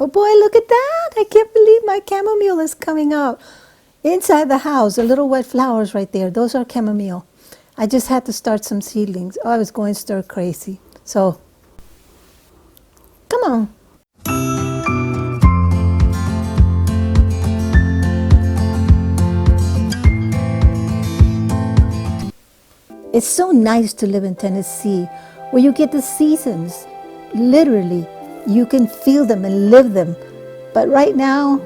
Oh boy, look at that. I can't believe my chamomile is coming out. Inside the house, the little wet flowers right there, those are chamomile. I just had to start some seedlings. Oh, I was going stir crazy. So, come on. It's so nice to live in Tennessee where you get the seasons. Literally, you can feel them and live them. But right now,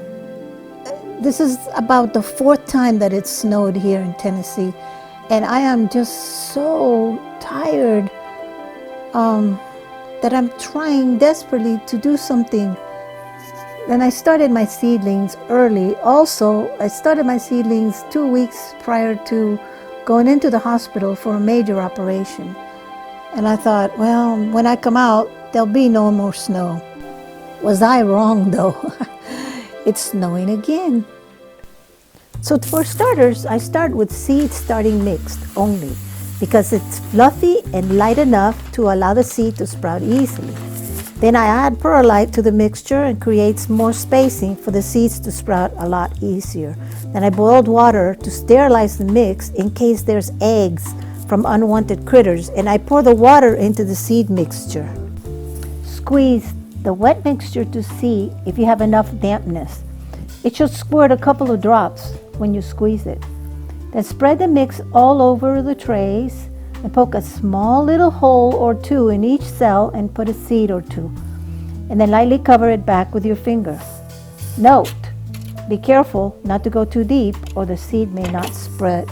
this is about the 4th time that it snowed here in Tennessee. And I am just so tired that I'm trying desperately to do something. And I started my seedlings early. Also, I started my seedlings 2 weeks prior to going into the hospital for a major operation. And I thought, well, when I come out, there'll be no more snow. Was I wrong though? It's snowing again. So for starters, I start with seed starting mixed only because it's fluffy and light enough to allow the seed to sprout easily. Then I add perlite to the mixture and creates more spacing for the seeds to sprout a lot easier. Then I boiled water to sterilize the mix in case there's eggs from unwanted critters, and I pour the water into the seed mixture. Squeeze the wet mixture to see if you have enough dampness. It should squirt a couple of drops when you squeeze it. Then spread the mix all over the trays and poke a small little hole or two in each cell and put a seed or two. And then lightly cover it back with your finger. Note, be careful not to go too deep or the seed may not spread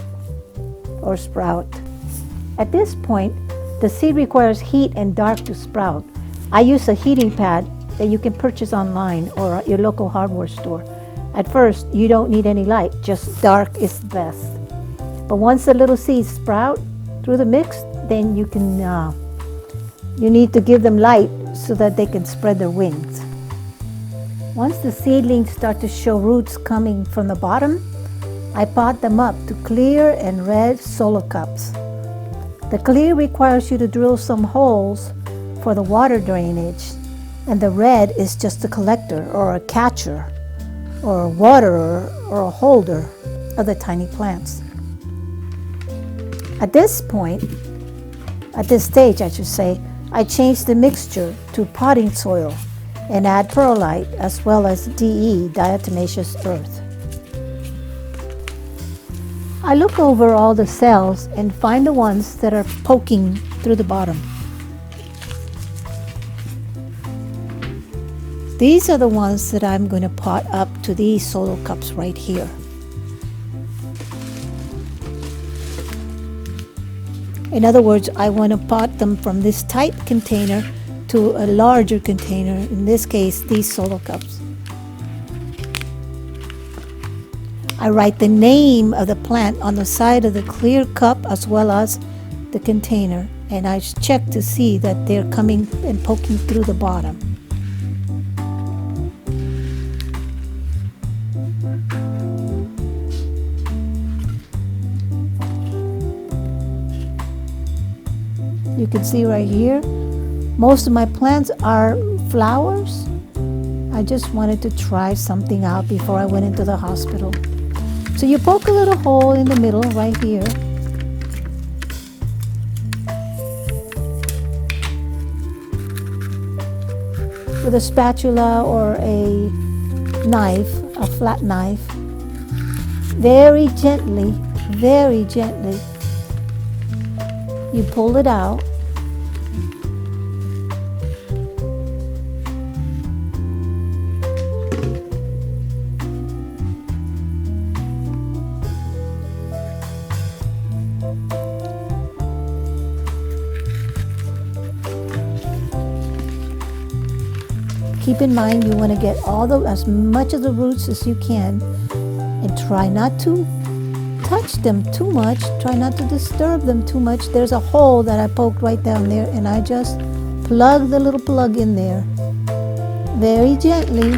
or sprout. At this point, the seed requires heat and dark to sprout. I use a heating pad that you can purchase online or at your local hardware store. At first, you don't need any light, just dark is best. But once the little seeds sprout through the mix, then you need to give them light so that they can spread their wings. Once the seedlings start to show roots coming from the bottom, I pot them up to clear and red solo cups. The clear requires you to drill some holes for the water drainage, and the red is just a collector or a catcher or a waterer or a holder of the tiny plants. At this stage, I should say, I change the mixture to potting soil and add perlite as well as DE, diatomaceous earth. I look over all the cells and find the ones that are poking through the bottom. These are the ones that I'm going to pot up to these solo cups right here. In other words, I want to pot them from this tight container to a larger container, in this case, these solo cups. I write the name of the plant on the side of the clear cup as well as the container, and I check to see that they're coming and poking through the bottom. You can see right here, most of my plants are flowers. I just wanted to try something out before I went into the hospital. So you poke a little hole in the middle right here. With a spatula or a knife, a flat knife, very gently, you pull it out. Keep in mind you want to get as much of the roots as you can, and try not to touch them too much. Try not to disturb them too much. There's a hole that I poked right down there, and I just plug the little plug in there. Very gently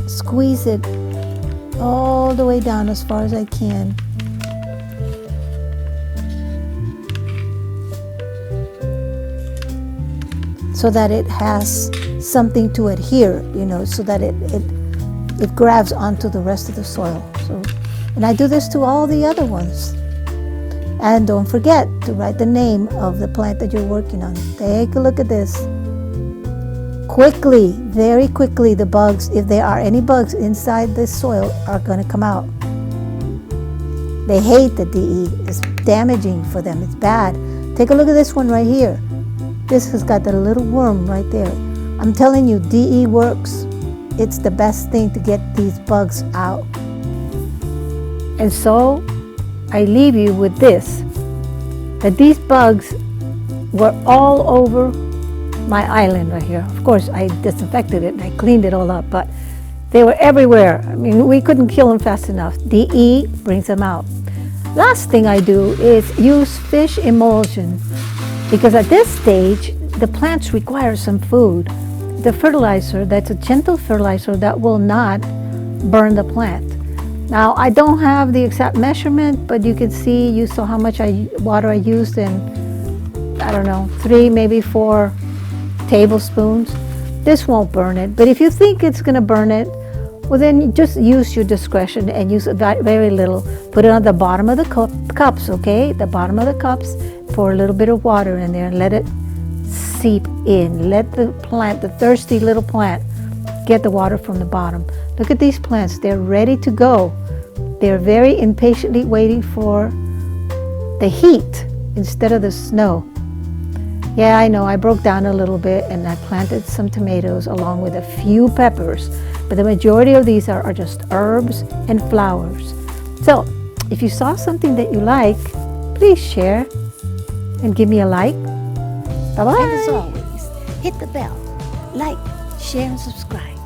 squeeze it all the way down as far as I can. So that it has something to adhere, so that it grabs onto the rest of the soil. So, and I do this to all the other ones. And don't forget to write the name of the plant that you're working on. Take a look at this. Quickly, very quickly, the bugs, if there are any bugs inside this soil, are going to come out. They hate the DE. It's damaging for them. It's bad. Take a look at this one right here. This has got the little worm right there. I'm telling you, DE works. It's the best thing to get these bugs out. And so I leave you with this, that these bugs were all over my island right here. Of course, I disinfected it and I cleaned it all up, but they were everywhere. I mean, we couldn't kill them fast enough. DE brings them out. Last thing I do is use fish emulsion, because at this stage, the plants require some food. The fertilizer, that's a gentle fertilizer that will not burn the plant. Now, I don't have the exact measurement, but you can see, you saw how much water I used in, I don't know, 3, maybe 4 tablespoons. This won't burn it, but if you think it's gonna burn it, well then you just use your discretion and use very little. Put it on the bottom of the cups, okay? The bottom of the cups, pour a little bit of water in there and let it seep in. Let the plant, the thirsty little plant, get the water from the bottom. Look at these plants, they're ready to go. They're very impatiently waiting for the heat instead of the snow. Yeah, I know, I broke down a little bit and I planted some tomatoes along with a few peppers, but the majority of these are just herbs and flowers. So, if you saw something that you like, please share and give me a like. Bye-bye. And as always, hit the bell, like, share, and subscribe.